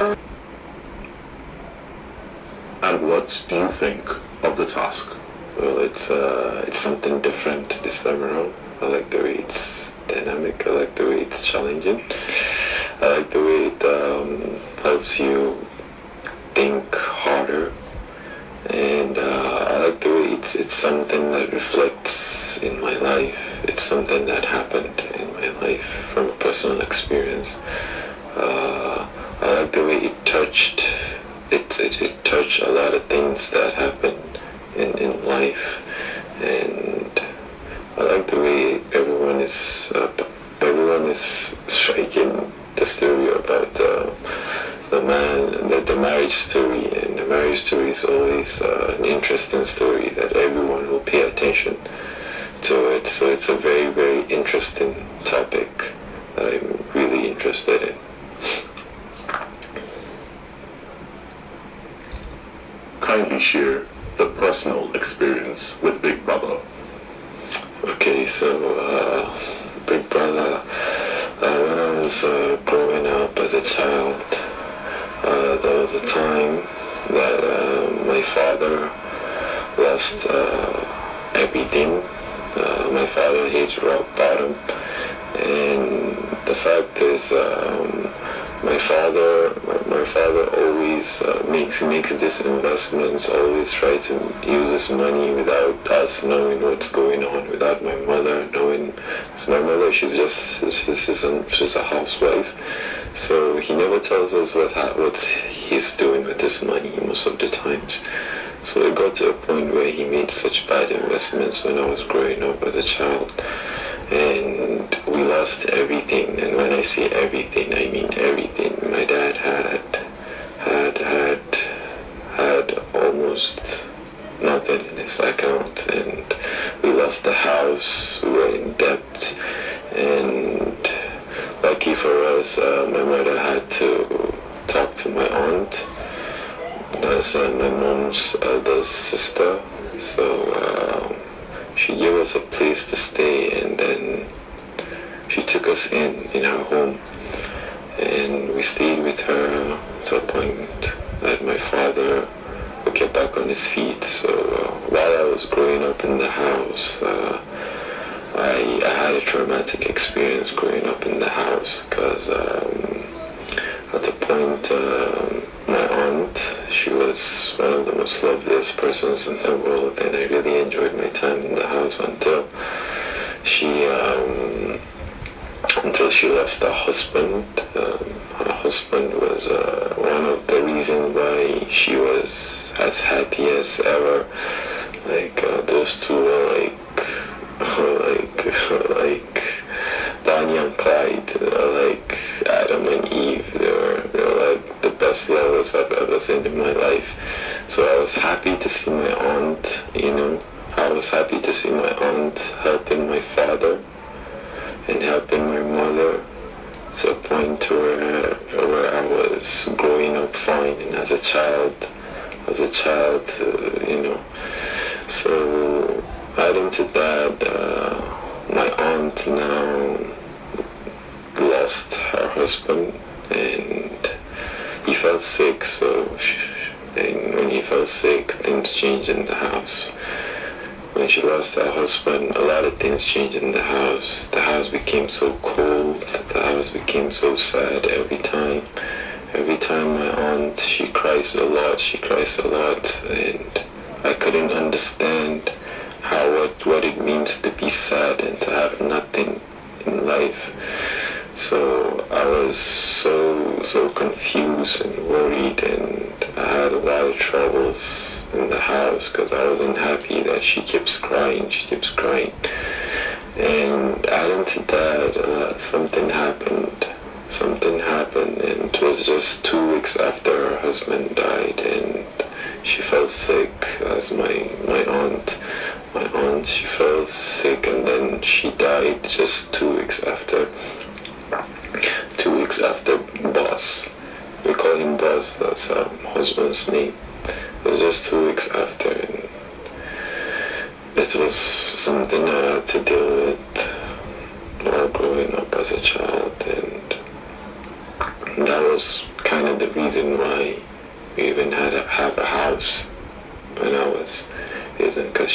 And what do you think of the task? Well, it's something different this time around. I like the way it's dynamic. I like the way it's challenging. I like the way it helps you think harder, and I like the way it's something that reflects in my life. It's something that happened in my life from a personal experience. I like the way it touched. It touched a lot of things that happened in life, and I like the way everyone is striking the story about the marriage story, and the marriage story is always an interesting story that everyone will pay attention to it. So it's a very, very interesting topic that I'm really interested in. Kindly share the personal experience with Big Brother. Okay, so Big Brother, when I was growing up as a child, there was a time that my father lost everything. My father hit rock bottom, and the fact is, my father always makes these investments, always try to use his money without us knowing what's going on, without my mother knowing. So my mother, she's a housewife, so he never tells us what he's doing with this money most of the times. So it got to a point where he made such bad investments when I was growing up as a child, and we lost everything. And when I say everything, I mean everything. My dad had almost nothing in his account, and we lost the house. We were in debt, and lucky for us, my mother had to talk to my aunt. That's my mom's eldest sister. So she gave us a place to stay, and then she took us in her home, and we stayed with her to a point that my father would get back on his feet. So while I was growing up in the house, I had a traumatic experience growing up in the house, because at the point, my aunt, she was one of the most loveliest persons in the world, and I really enjoyed my time in the house until she lost her husband. Her husband was one of the reasons why she was as happy as ever. Like those two were like Bonnie and Clyde, like Adam and Eve. They were like the best lovers I've ever seen in my life. So I was happy to see my aunt, I was happy to see my aunt helping my father and helping my mother, to a point where I was growing up fine, and as a child, So adding to that, my aunt now lost her husband, and he fell sick. And when he fell sick, things changed in the house. When she lost her husband, a lot of things changed in the house. The house became so cold. The house became so sad every time. Every time my aunt, she cries a lot, and I couldn't understand what it means to be sad and to have nothing in life. So I was so confused and worried, and I had a lot of troubles in the house because I wasn't happy that she keeps crying. And adding to that, something happened, and it was just 2 weeks after her husband died, and she fell sick. As my aunt, she fell sick, and then she died just 2 weeks after. 2 weeks after Boss. We call him Boss, that's her husband's name. It was just 2 weeks after, and it was something I had to deal with while growing up as a child, and that was kind of the reason why we even have a house when I was young, because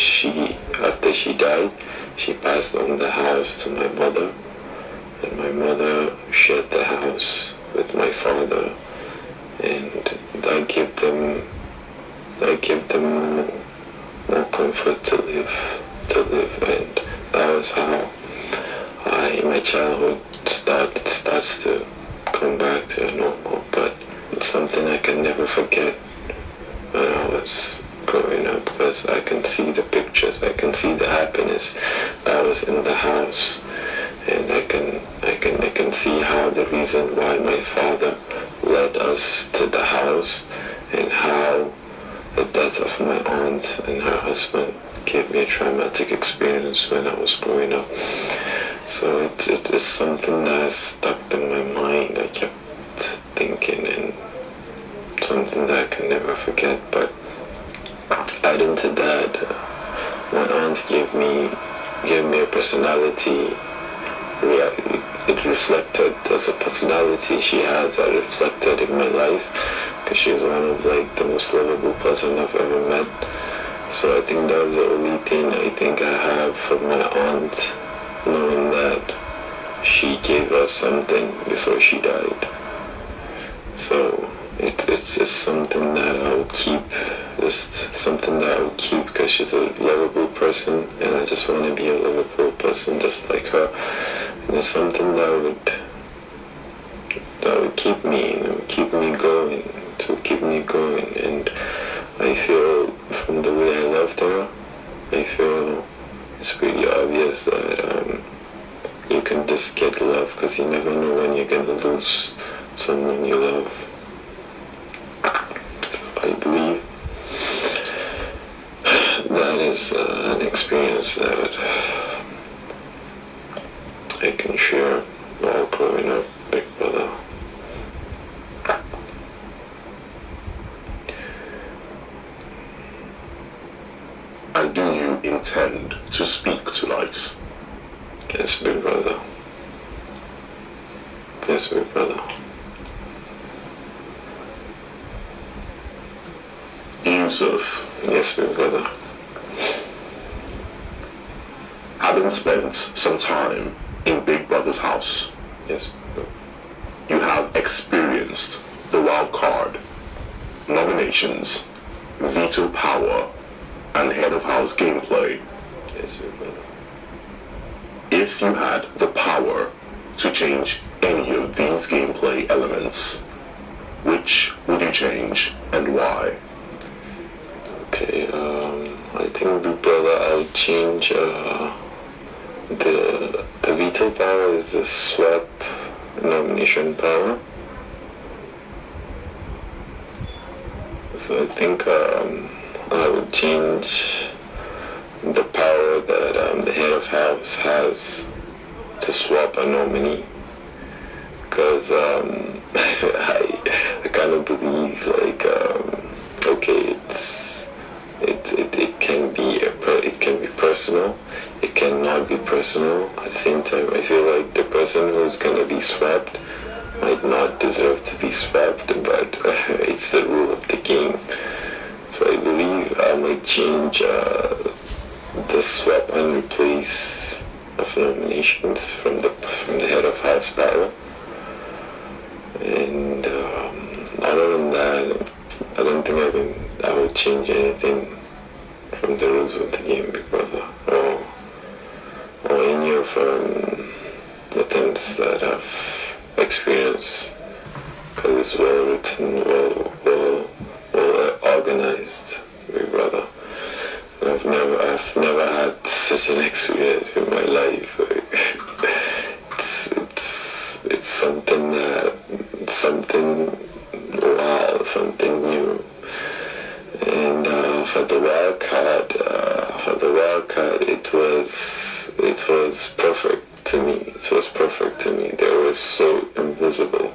after she died, she passed on the house to my mother, and my mother shared the house with my father, and that gave them more comfort to live, and that was how my childhood starts to come back to normal. But it's something I can never forget when I was growing up, because I can see the pictures, I can see the happiness that was in the house, and I can see how the reason why my father led us to the house, and how the death of my aunt and her husband gave me a traumatic experience when I was growing up. So it's something that stuck in my mind. I kept thinking, and something that I can never forget. But adding to that, my aunt gave me a personality. It reflected, there's a personality she has that reflected in my life, because she's one of the most lovable person I've ever met. So I think that's the only thing I think I have from my aunt, knowing that she gave us something before she died. So it's just something that I will keep, because she's a lovable person, and I just want to be a lovable person just like her. And it's something that would keep me going, and I feel from the way I loved her, I feel it's pretty obvious that you can just get love, because you never know when you're gonna lose someone you love. So I believe that is an experience that I can share while growing up, Big Brother. And do you intend to speak tonight? Yes, Big Brother. Yes, Big Brother. Yusuf, Yes, Big Brother. having spent some time in Big Brother's house, Yes, bro. you have experienced the wild card, nominations, veto power, and head of house gameplay. Yes, Big Brother. If you had the power to change any of these gameplay elements, which would you change and why? Okay, I think, Big Brother, I'll change the veto power is the swap nomination power. So I think I would change the power that the head of house has to swap a nominee, because I kind of believe okay, it can be personal, it cannot be personal. At the same time, I feel like the person who's gonna be swapped might not deserve to be swapped, but it's the rule of the game. So I believe I might change the swap and replace of nominations from the head of house power. And other than that, I don't think I would change anything from the rules of the game, Big Brother, or any of the things that I've experienced, because it's well written, well organized, Big Brother. And I've never had such an experience in my life. It's something wild, something new. And for the wild card, it was perfect to me. It was perfect to me. They were so invisible.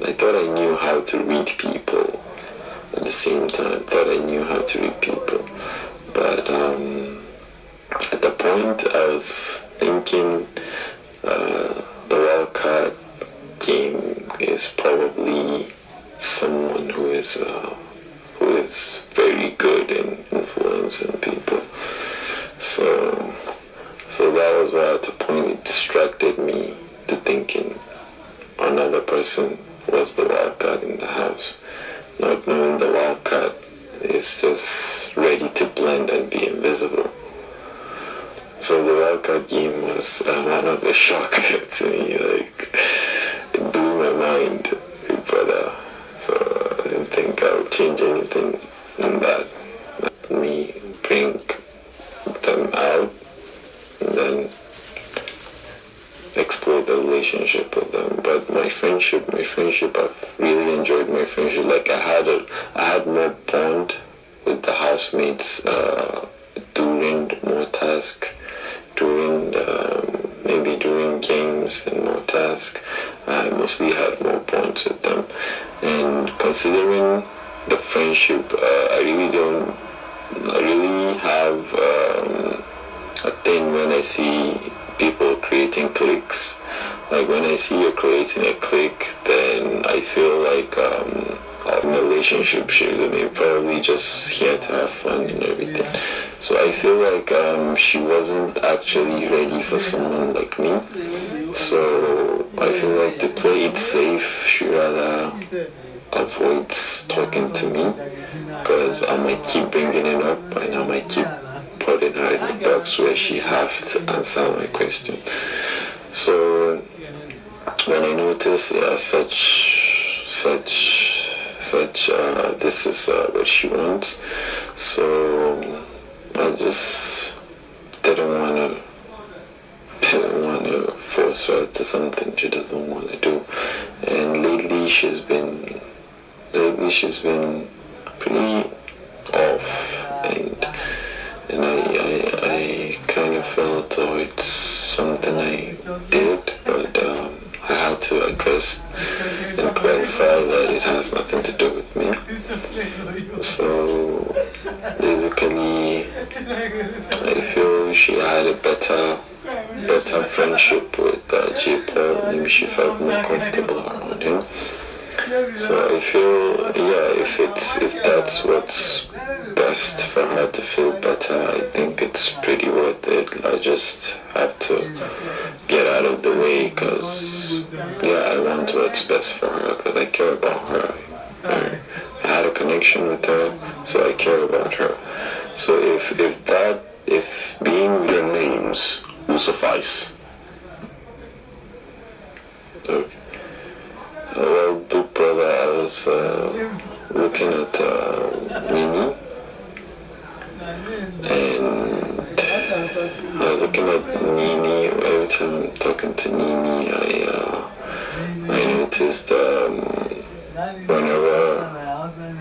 I thought I knew how to read people. At the same time, thought I knew how to read people. But at the point, I was thinking is probably someone who is very good in influencing people. So that was why at a point it distracted me to thinking another person was the wildcat in the house, not knowing the wildcat is just ready to blend and be invisible. So the wildcat game was one of the shock to me, like it blew my mind, brother. So I didn't think I would change anything in that. Me bring them out and then explore the relationship with them. But my friendship, I've really enjoyed my friendship. Like I had more bond with the housemates during more tasks, maybe during games and more tasks. I mostly had more bonds with them. And considering the friendship, I really have a thing when I see people creating cliques. Like when I see you're creating a clique, then I feel like our relationship should be probably just here to have fun and everything. So I feel like she wasn't actually ready for someone like me. So I feel like to play it safe, she rather avoids talking to me, because I might keep bringing it up and I might keep putting her in the box where she has to answer my question. So when I noticed this is what she wants, so I just didn't want to force her to something she doesn't want to do. And lately she's been pretty off, and I kind of felt it's something I did, but I had to address and clarify that it has nothing to do with me. So basically, I feel she had a better friendship with J. Paul. Maybe she felt more comfortable around him. So I feel, if that's what's best for her to feel better, I think it's pretty worth it. I just have to get out of the way, because I want what's best for her, because I care about her. I had a connection with her, so I care about her. So if being their names will suffice. Okay. Well, big brother, I was looking at Nini, and I was looking at Nini. Every time I'm talking to Nini, I noticed whenever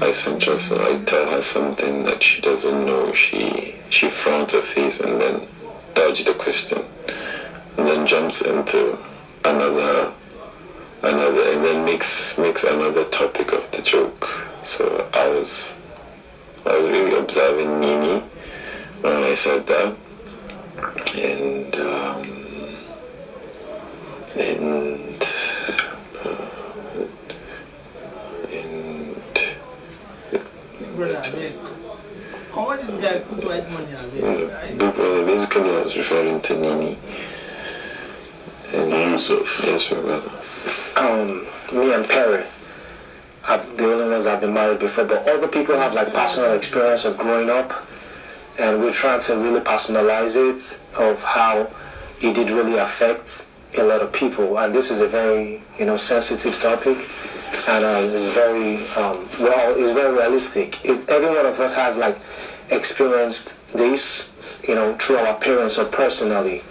I send her, so I tell her something that she doesn't know, she frowns her face and then dodges the question, and then jumps into another and then makes another topic of the joke. So I was really observing Nini when I said that, and basically I was referring to Nini and Yusuf. Yes, my brother. Me and Perry, the only ones that have been married before, but other people have like personal experience of growing up, and we're trying to really personalize it of how it did really affect a lot of people. And this is a very sensitive topic, and it's very it's very realistic. Every one of us has like experienced this through our parents or personally.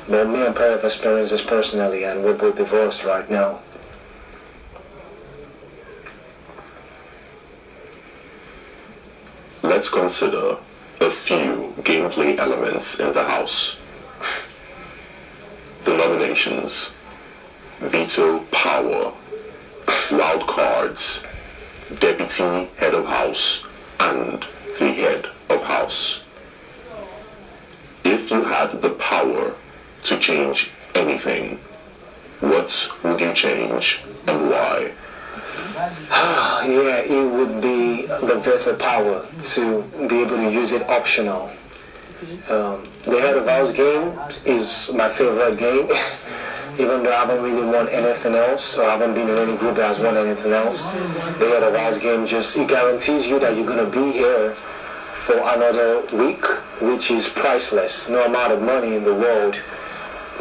But me and Perry have experienced this personally, and we're both divorced right now. Let's consider a few gameplay elements in the house. The nominations: veto power, wild cards, deputy head of house, and the head of house. If you had the power to change anything, what would you change and why? Yeah, it would be the veto power to be able to use it optional. The head of house game is my favorite game. Even though I haven't really won anything else, or I haven't been in any group that has won anything else, the head of house game just, it guarantees you that you're going to be here for another week, which is priceless. No amount of money in the world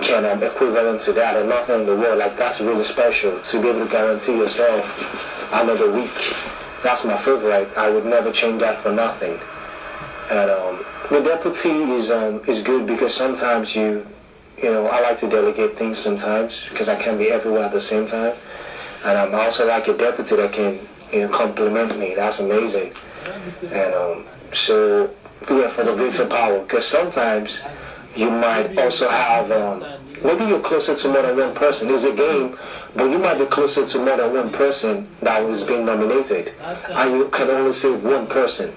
can equivalent to that, or nothing in the world. Like, that's really special to be able to guarantee yourself another week. That's my favorite. I would never change that for nothing. And the deputy is good because sometimes I like to delegate things sometimes because I can't be everywhere at the same time. And I also like a deputy that can compliment me. That's amazing. And so yeah, for the veto power, because sometimes you might also have maybe you're closer to more than one person. It's a game, but you might be closer to more than one person that was being nominated, and you can only save one person.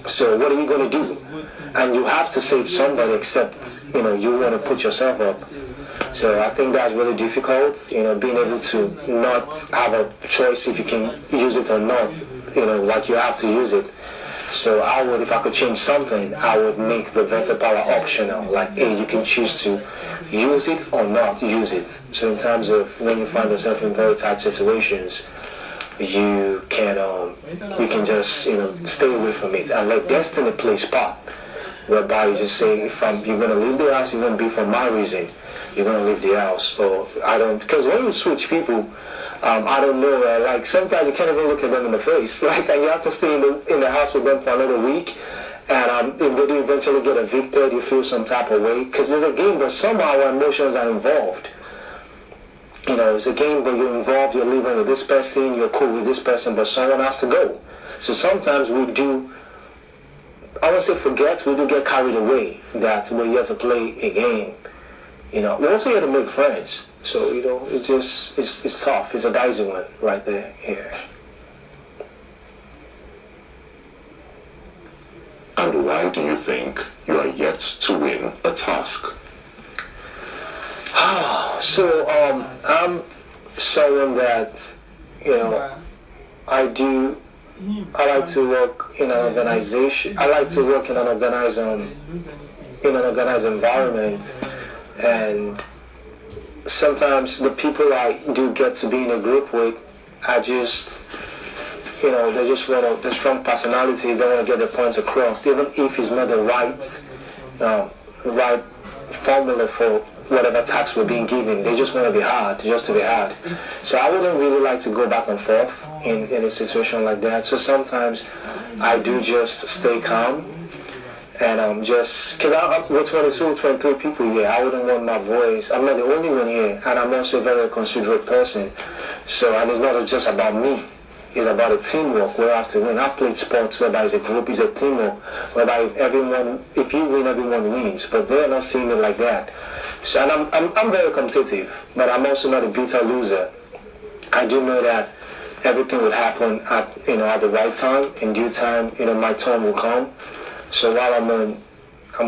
So what are you going to do? And you have to save somebody, except you want to put yourself up. So I think that's really difficult, being able to not have a choice if you can use it or not, like you have to use it. So I would, if I could change something, I would make the veto power optional. Like, hey, you can choose to use it or not use it. So in terms of when you find yourself in very tight situations, you can just stay away from it and let destiny play its part, whereby you just say, you're gonna leave the house, you're gonna be for my reason, you're gonna leave the house, or I don't, because when you switch people, I don't know, like sometimes you can't even look at them in the face, like, and you have to stay in the house with them for another week, and if they do eventually get evicted, you feel some type of way, because it's a game, but somehow our emotions are involved. It's a game, but you're involved, you're living with this person, you're cool with this person, but someone has to go. So sometimes we do, I won't say forget, we do get carried away that we're here to play a game. We're also here to make friends. So, it's tough. It's a dicey one right there. Yeah. And why do you think you are yet to win a task? So, I'm someone that, I like to work in an organization. I like to work in an organized environment, and sometimes the people I do get to be in a group with, I just, they just want the strong personalities. They want to get their points across, even if it's not the right formula for whatever task we're being given. They just want to be hard, just to be hard. So I wouldn't really like to go back and forth in a situation like that. So sometimes I do just stay calm, and just, because we're 22, 23 people here, I wouldn't want my voice, I'm not the only one here, and I'm also a very considerate person. So, and it's not just about me, it's about a teamwork where I have to win. I've played sports whereby it's a group, it's a teamwork, whereby if you win, everyone wins, but they're not seeing it like that. So, and I'm very competitive, but I'm also not a bitter loser. I do know that everything will happen at the right time. In due time, my turn will come. So while I'm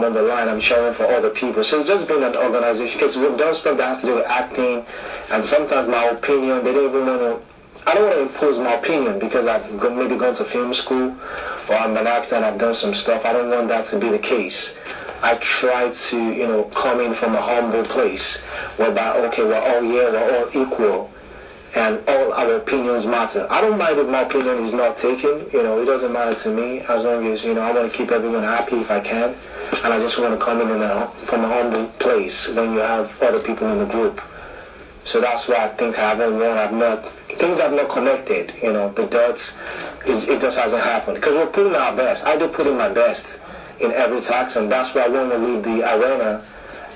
on the line, I'm showing for other people. So it's just been an organization, because we've done stuff that has to do with acting, and sometimes my opinion, they don't even want to. I don't want to impose my opinion because I've maybe gone to film school, or I'm an actor and I've done some stuff. I don't want that to be the case. I try to, come in from a humble place, whereby, okay, we're all here, we're all equal, and all our opinions matter. I don't mind if my opinion is not taken, it doesn't matter to me, as long as, I want to keep everyone happy if I can, and I just want to come in from a humble place when you have other people in the group. So that's why I think I haven't won, things have not connected, the dots, it just hasn't happened, because we're putting our best. I do put in my best in every task, and that's why I want to leave the arena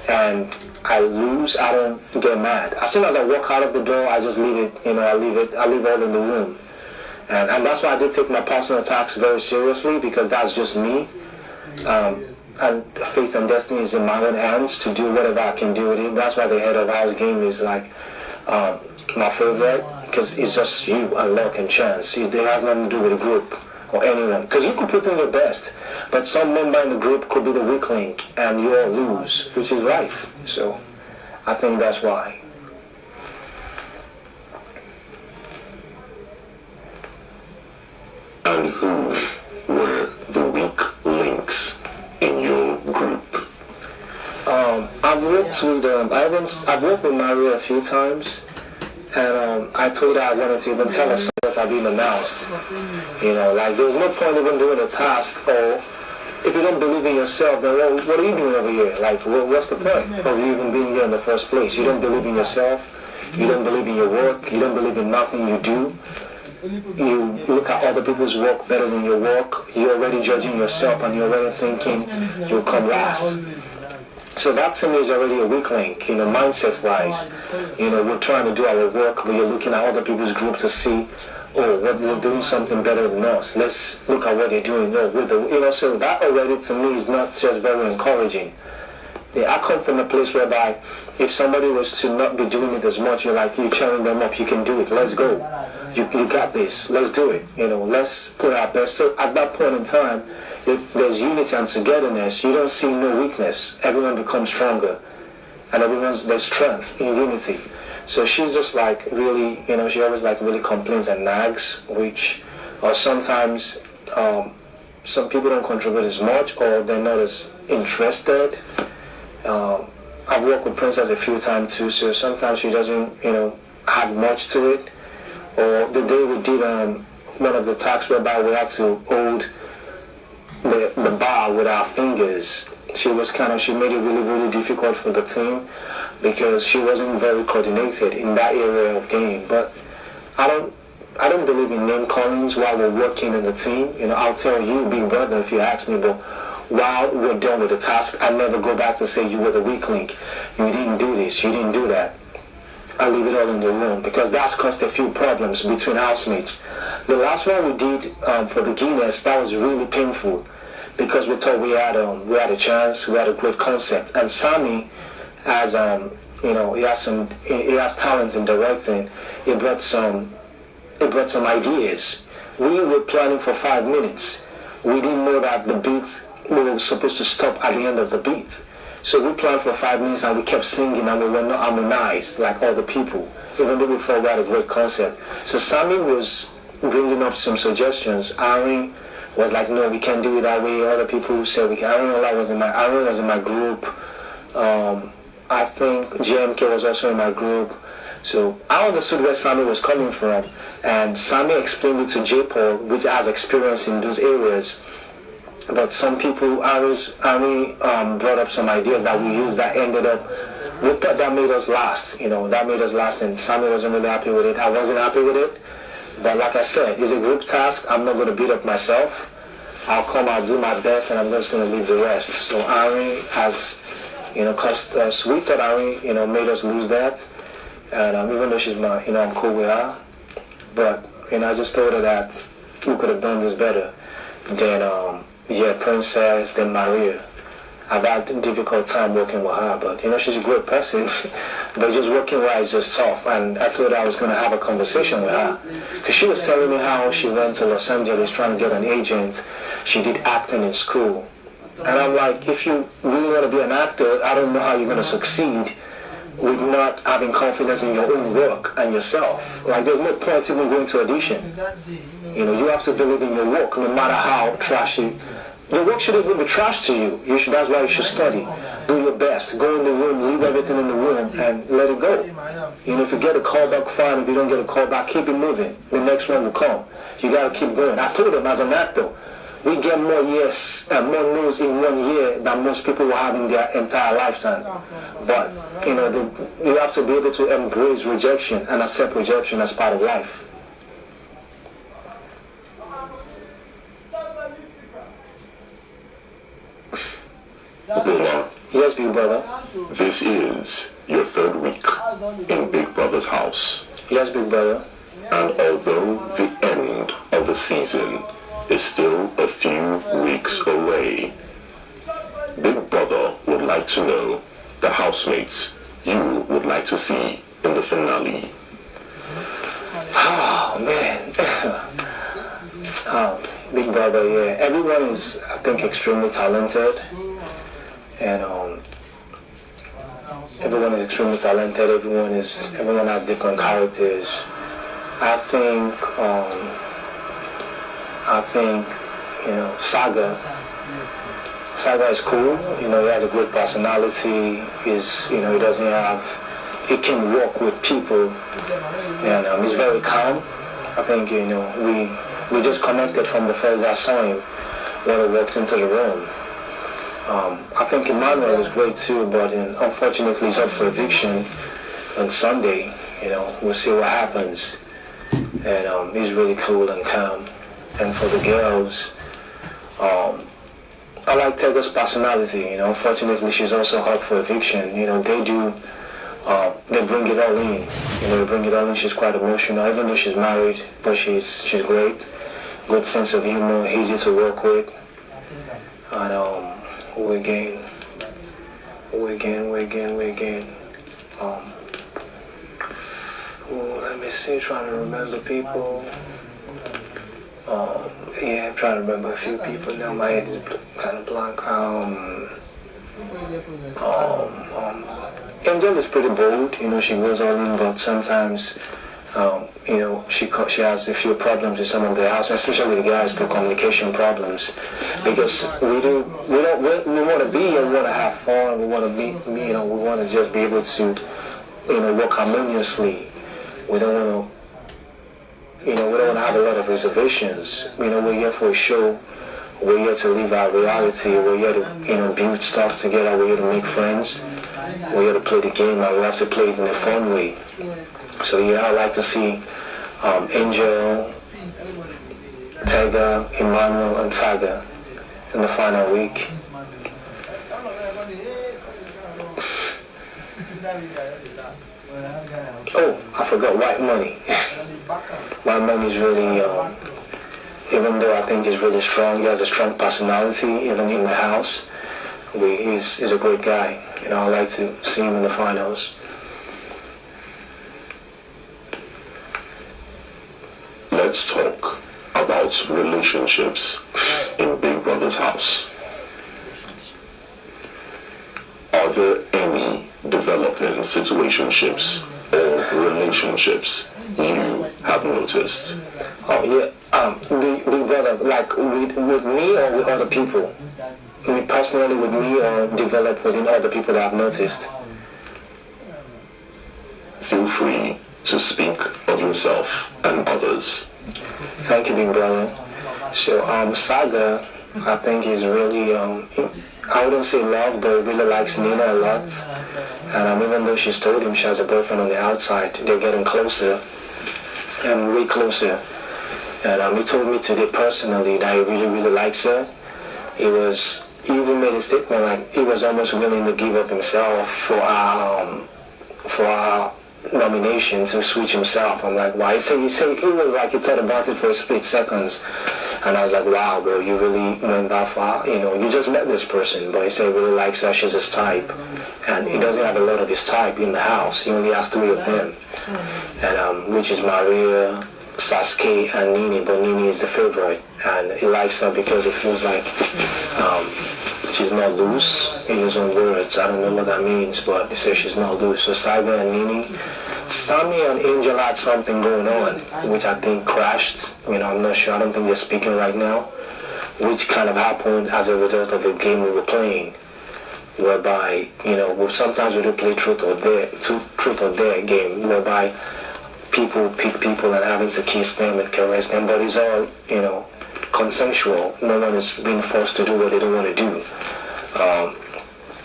and I lose, I don't get mad. As soon as I walk out of the door, I just leave it, I leave all in the room. And that's why I did take my personal attacks very seriously, because that's just me. And faith and destiny is in my own hands to do whatever I can do with it. That's why the head of house game is like my favorite, because it's just you and luck and chance. It has nothing to do with the group or anyone, because you could put in your best, but some member in the group could be the weak link and you all lose, which is life. So I think that's why. and who were the weak links in your group? I've worked with Maria a few times, and I told her I wanted to even tell her something that had been announced. Like there was no point even doing a task, or if you don't believe in yourself, then what are you doing over here? Like, what's the point of you even being here in the first place? You don't believe in yourself, you don't believe in your work, you don't believe in nothing you do. You look at other people's work better than your work, you're already judging yourself and you're already thinking you'll come last. So that to me is already a weak link, mindset-wise. We're trying to do our work, but you're looking at other people's group to see, what they're doing something better than us. Let's look at what they're doing. So that already to me is not just very encouraging. I come from a place whereby if somebody was to not be doing it as much, you're cheering them up. You can do it. Let's go. You got this. Let's do it. Let's put our best. So at that point in time, if there's unity and togetherness, you don't see no weakness. Everyone becomes stronger, and there's strength in unity. So she's just really, she always really complains and nags, or sometimes some people don't contribute as much, or they're not as interested. I've worked with Princess a few times too, so sometimes she doesn't, have much to it. Or the day we did one of the tasks whereby we had to hold the bar with our fingers, she made it really, really difficult for the team because she wasn't very coordinated in that area of game. But I don't believe in name callings while we're working in the team. I'll tell you, big brother, if you ask me, but while we're done with the task, I never go back to say you were the weak link. You didn't do this, you didn't do that. I leave it all in the room because that's caused a few problems between housemates. The last one we did for the Guinness, that was really painful because we thought we had a chance, we had a great concept, and Sammy has he has talent in directing. He brought some ideas. We were planning for 5 minutes. We didn't know that the beat, we were supposed to stop at the end of the beat. So we planned for 5 minutes and we kept singing and we were not harmonized like other people, even though we thought we had a great concept. So Sammy was bringing up some suggestions. Aaron was like, no, we can't do it that way. Other people said we can. Aaron was in my group. I think JMK was also in my group. So I understood where Sammy was coming from, and Sammy explained it to J. Paul, which has experience in those areas. But some people, Ari brought up some ideas that we used that ended up, we thought that made us last, that made us last, and Sammy wasn't really happy with it. I wasn't happy with it, but like I said, it's a group task. I'm not going to beat up myself. I'll do my best, and I'm just going to leave the rest. So Ari has, cost us, we thought Ari, made us lose that, and even though she's my, I'm cool with her, but, I just told her that we could have done this better. Then, Princess, then Maria. I've had a difficult time working with her, but she's a great person. But just working with her is just tough. And I told her I was going to have a conversation with her, because she was telling me how she went to Los Angeles trying to get an agent. She did acting in school. And I'm like, if you really want to be an actor, I don't know how you're going to succeed with not having confidence in your own work and yourself. Like, there's no point even going to audition. You have to believe in your work, no matter how trashy. Your work shouldn't even be trash to you. That's why you should study. Do your best. Go in the room, leave everything in the room, and let it go. If you get a call back, fine. If you don't get a call back, keep it moving. The next one will come. You gotta keep going. I told them, as an actor, we get more yes and more no's in 1 year than most people will have in their entire lifetime. But, you have to be able to embrace rejection and accept rejection as part of life. Bola, Yes, big brother. this is your 3rd week in Big Brother's house. Yes, big brother. And although the end of the season is still a few weeks away, Big Brother would like to know the housemates you would like to see in the finale. Oh, man. Big brother, yeah. Everyone is, I think, extremely talented. And everyone is extremely talented. Everyone has different characters. I think I think, Saga is cool. He has a great personality. He doesn't have, he can work with people, and he's very calm. I think, we just connected from the first day I saw him when I walked into the room. I think Emmanuel is great too, but unfortunately he's up for eviction on Sunday. We'll see what happens. And he's really cool and calm. And for the girls, I like Tega's personality. Unfortunately she's also up for eviction. They bring it all in. They bring it all in. She's quite emotional, even though she's married, but she's great. Good sense of humor, easy to work with. And we again. Let me see, trying to remember people. I'm trying to remember a few people now. My head is kind of blank. Angel is pretty bold. She goes all in, but sometimes, she has a few problems with some of the house, especially the guys for communication problems, because we want to be and want to have fun. We want to be, we want to just be able to, work harmoniously. We don't want to have a lot of reservations. We're here for a show. We're here to live our reality. We're here to, build stuff together. We're here to make friends. We're here to play the game, and we have to play it in a fun way. So I like to see Angel, Tega, Emmanuel, and Tiger in the final week. Oh, I forgot White Money. White Money is really, even though I think he's really strong, he has a strong personality, even in the house. He's a great guy. I like to see him in the finals. Let's talk about relationships in Big Brother's house. Are there any developing situationships or relationships you have noticed? Oh yeah, Big Brother, like with me or with other people? Me personally, with me, or develop within other people that I've noticed? Feel free to speak of yourself and others. Thank you, Big Brother. So, Saga, I think is really, I wouldn't say love, but he really likes Nina a lot. And even though she's told him she has a boyfriend on the outside, they're getting closer, and way closer. And he told me today personally that he really, really likes her. He even made a statement like he was almost willing to give up himself for our nomination, to switch himself. I'm like, wow. He said it was like he thought about it for a split seconds, and I was like, wow, bro, you really went that far. You just met this person, but he said he really likes her. She's his type, and he doesn't have a lot of his type in the house. He only has 3 of them, and which is Maria, Sasuke, and Nini. But Nini is the favorite, and he likes her because it feels like she's not loose, in his own words. I don't know what that means, but he says she's not loose. So Saga and Nini, Sammy and Angel had something going on, which I think crashed. I'm not sure. I don't think they're speaking right now, which kind of happened as a result of a game we were playing, whereby, sometimes we do play truth or dare game, whereby people pick people and having to kiss them and caress them, but it's all, consensual. No one is being forced to do what they don't want to do.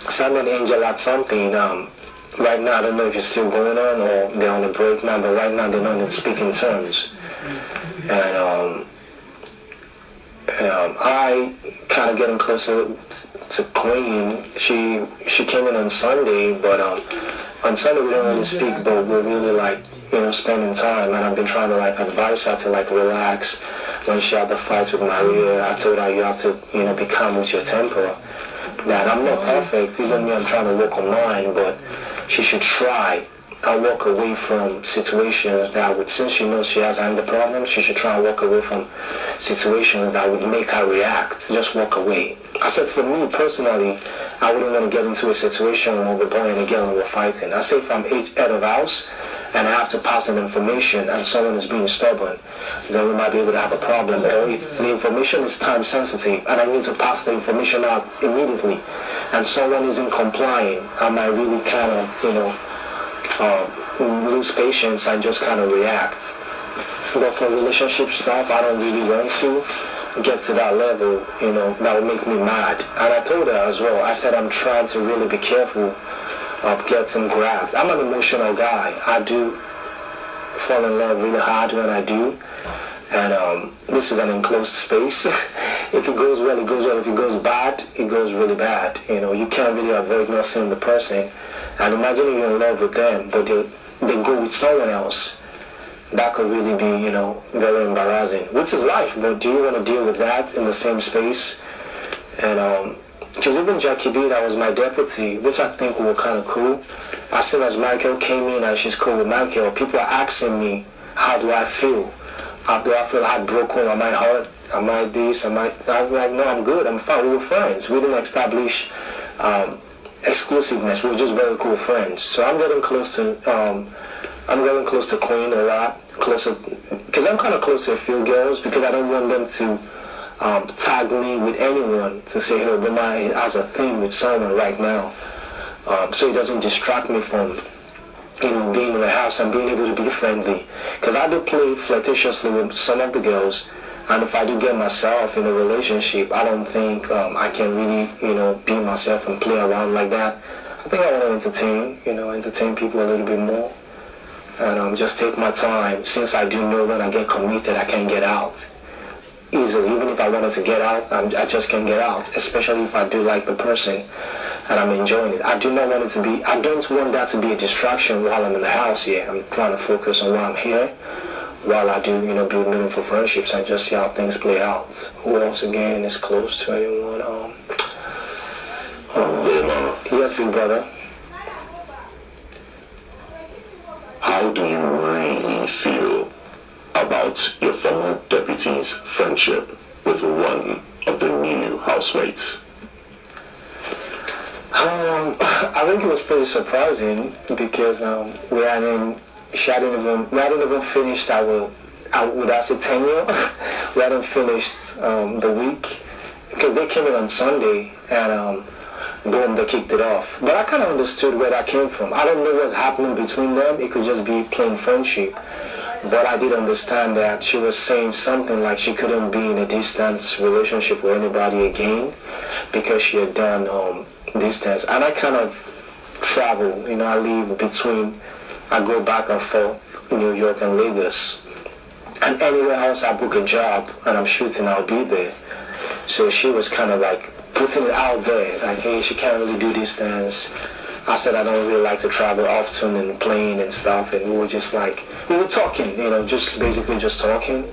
Sam and Angel had something. Right now, I don't know if it's still going on or they're on a break now, but right now they're not in speaking terms. And I kind of getting closer to Queen. She came in on Sunday, but on Sunday we don't really speak, but we're really spending time, and I've been trying to advise her to relax. When she had the fights with Maria, I told her you have to be calm with your temper. That I'm not perfect, even me, I'm trying to work on mine, but she should try and walk away from situations that would, since she knows she has anger problems, she should try and walk away from situations that would make her react. Just walk away. I said for me personally, I wouldn't want to get into a situation of a boy and a girl and we're fighting. I said if I'm head of house and I have to pass an information and someone is being stubborn, then we might be able to have a problem. Or if the information is time sensitive and I need to pass the information out immediately and someone isn't complying, I might really kind of, lose patience and just kind of react. But for relationship stuff, I don't really want to get to that level, that would make me mad. And I told her as well, I said I'm trying to really be careful of getting grabbed. I'm an emotional guy. I do fall in love really hard when I do. And this is an enclosed space. If it goes well, it goes well. If it goes bad, it goes really bad. You can't really avoid not seeing the person. And imagine you're in love with them, but they go with someone else. That could really be, very embarrassing, which is life. But do you want to deal with that in the same space? And because even Jackie B, that was my deputy, which I think were kind of cool. As soon as Michael came in and she's cool with Michael, people are asking me, how do I feel? How do I feel heartbroken? Am I hurt? Am I this? I was like, no, I'm good. I'm fine. We were friends. We didn't establish exclusiveness. We were just very cool friends. So I'm getting close to Queen a lot, closer, because I'm kind of close to a few girls, because I don't want them to tag me with anyone to say, hey, Obama has a thing with someone right now, so it doesn't distract me from, being in the house and being able to be friendly, because I do play flirtatiously with some of the girls, and if I do get myself in a relationship, I don't think I can really, be myself and play around like that. I think I want to entertain people a little bit more. And just take my time. Since I do know when I get committed, I can get out easily. Even if I wanted to get out, I just can't get out. Especially if I do like the person and I'm enjoying it. I don't want that to be a distraction while I'm in the house here. I'm trying to focus on why I'm here, while I do, build meaningful friendships and just see how things play out. Who else again is close to anyone? Yes, big brother. How do you really feel about your former deputy's friendship with one of the new housemates? I think it was pretty surprising because we hadn't even finished our tenure. We hadn't finished the week because they came in on Sunday and boom, they kicked it off. But I kind of understood where that came from. I don't know what's happening between them. It could just be plain friendship. But I did understand that she was saying something like she couldn't be in a distance relationship with anybody again because she had done distance. And I kind of travel. I live between, I go back and forth, New York and Lagos. And anywhere else I book a job and I'm shooting, I'll be there. So she was kind of like putting it out there, like, hey, she can't really do distance. I said I don't really like to travel often and plane and stuff, and we were talking, just talking.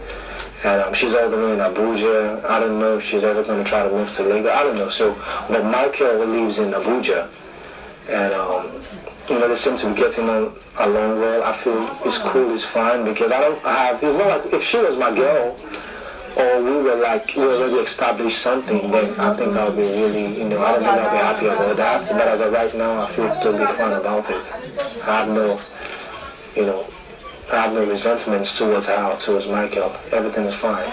And she's all the way in Abuja. I don't know if she's ever going to try to move to Lagos. I don't know. So, but Michael lives in Abuja, and they seem to be getting along well. I feel it's cool, it's fine, because it's not like if she was my girl, or we already established something, then I think I'll be really, I don't think I'll be happy about that. But as of right now, I feel totally fine about it. I have no resentments towards her, towards Michael. Everything is fine.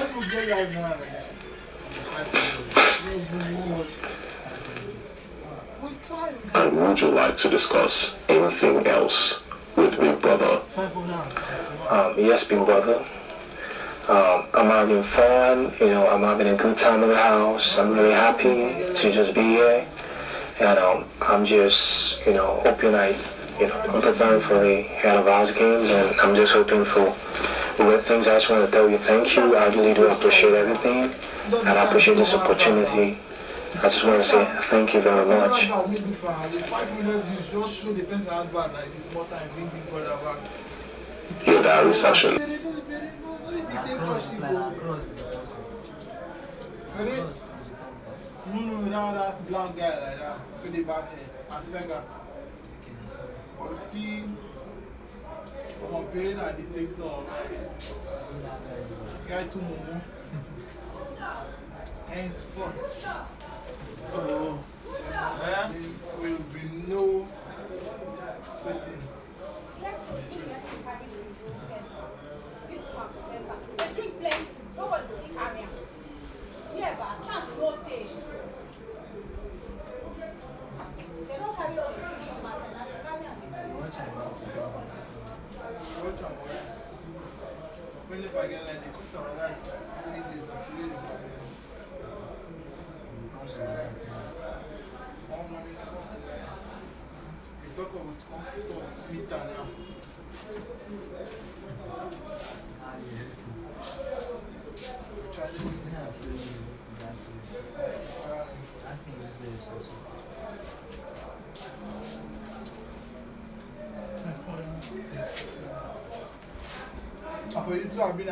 And would you like to discuss anything else with Big Brother? Yes, Big Brother. I'm having fun, I'm having a good time in the house. I'm really happy to just be here. And I'm just, hoping I'm preparing for the head of house games, and I'm just hoping for great things. I just want to tell you thank you. I really do appreciate everything, and I appreciate this opportunity. I just want to say thank you very much. Your diary session. No, that black guy like that, with the back head, and Sega. But still, from a period at the TikTok, guy to Momo. Henceforth. There will be no quitting. When if I get like the cook or like, it is not really all money. We talk about computers, meter now. For you to have been a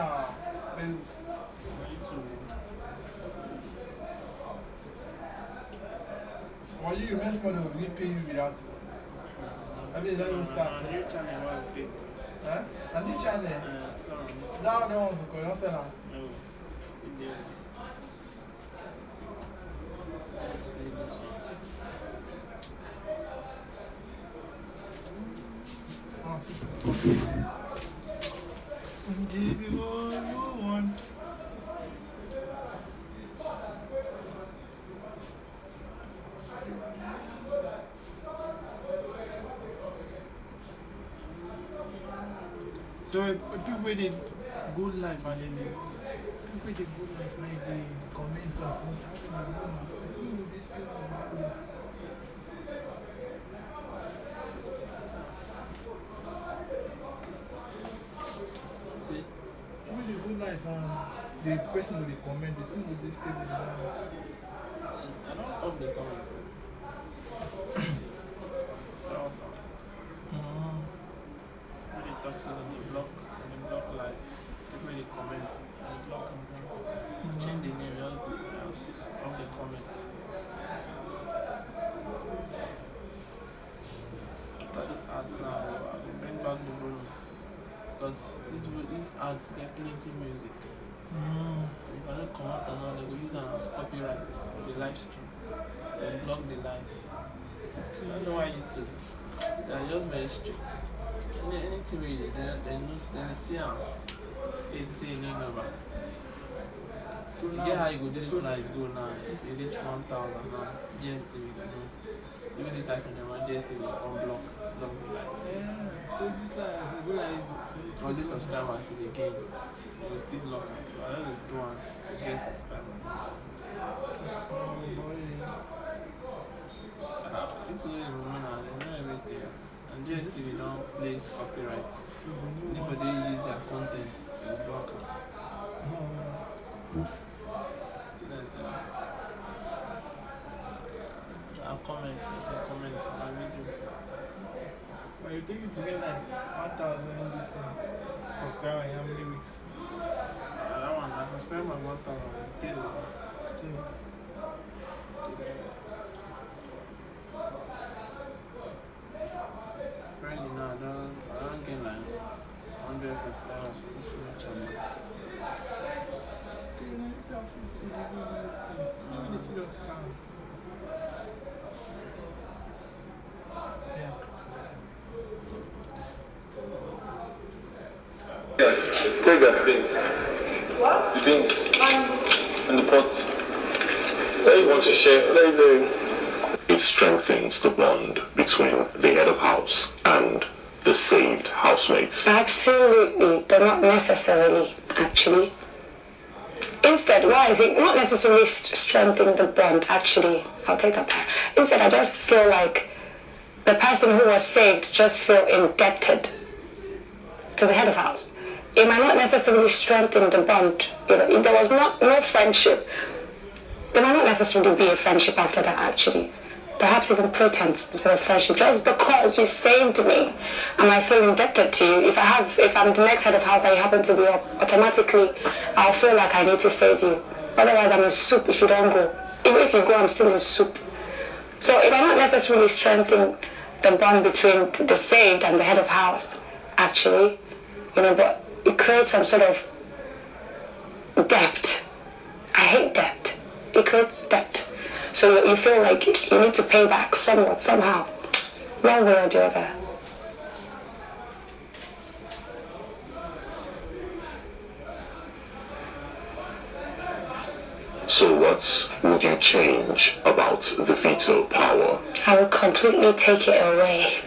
why you mess money will we pay you without I mean that will start. Huh? A new channel? Now no one's going on now. Give you all you want. So people with a good life and then people with a good life like they comment or something. I think they still have with a good life and the person with the comment, they still will stay with them. I don't love the comments. When they talk so they block like people they comment and they block and change the name of the comment. After this ads now, I will bring back the volume because these ads get plenty music. If I don't come out and now, they will use them as copyright for the live stream. They block the live. I don't know why YouTube. They are just very strict. Anything we do, they see how they say no number. So you get how you go this live go now. If you reach 1,000 now, GST will go. Even this live from the one GST will come block the live. Yeah. So this live go like all the subscribers in the game, they will still block it. So I don't do one to get subscribers. oh boy. It's only the woman and they know everything. And GSTV don't place copyright. So the new Anybody use their content, they will block it. I'll comment on my video. But you think to get like 1,000 this subscriber in how many weeks? That one, I subscribe my 1,000 till. Currently now, I don't get like 100 subscribers for this channel. Okay, now this office thing, you do this thing. See when it's lost time. Yeah. Take the beans. What? The beans. And the pots. What you want to share? What are you doing? It strengthens the bond between the head of house and the saved housemates. Absolutely, but not necessarily, actually. Instead, what I think, not necessarily strengthening the bond, actually, I'll take that back. Instead, I just feel like the person who was saved just feel indebted to the head of house. It might not necessarily strengthen the bond. You know, if there was no friendship, there might not necessarily be a friendship after that, actually. Perhaps even pretense instead of friendship. Just because you saved me, and I feel indebted to you. If I'm the next head of house and you happen to be up, automatically I'll feel like I need to save you. Otherwise, I'm in soup if you don't go. Even if you go, I'm still in soup. So it might not necessarily strengthen the bond between the saved and the head of house, actually, you know, but it creates some sort of debt. I hate debt. It creates debt. So you feel like you need to pay back somewhat, somehow, one way or the other. What would you change about the veto power? I will completely take it away.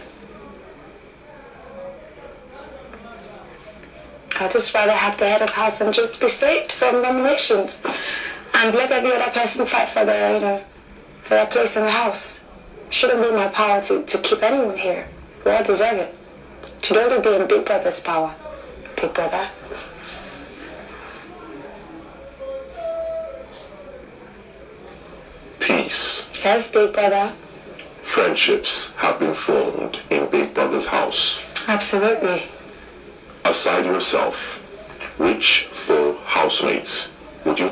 I'd just rather have the head of house and just be saved from nominations and let every other person fight for their, for their place in the house. It shouldn't be my power to keep anyone here. We all deserve it. It should only be in Big Brother's power. Big Brother. Peace. Yes, Big Brother. Friendships have been formed in Big Brother's house. Absolutely. Aside yourself, which four housemates would you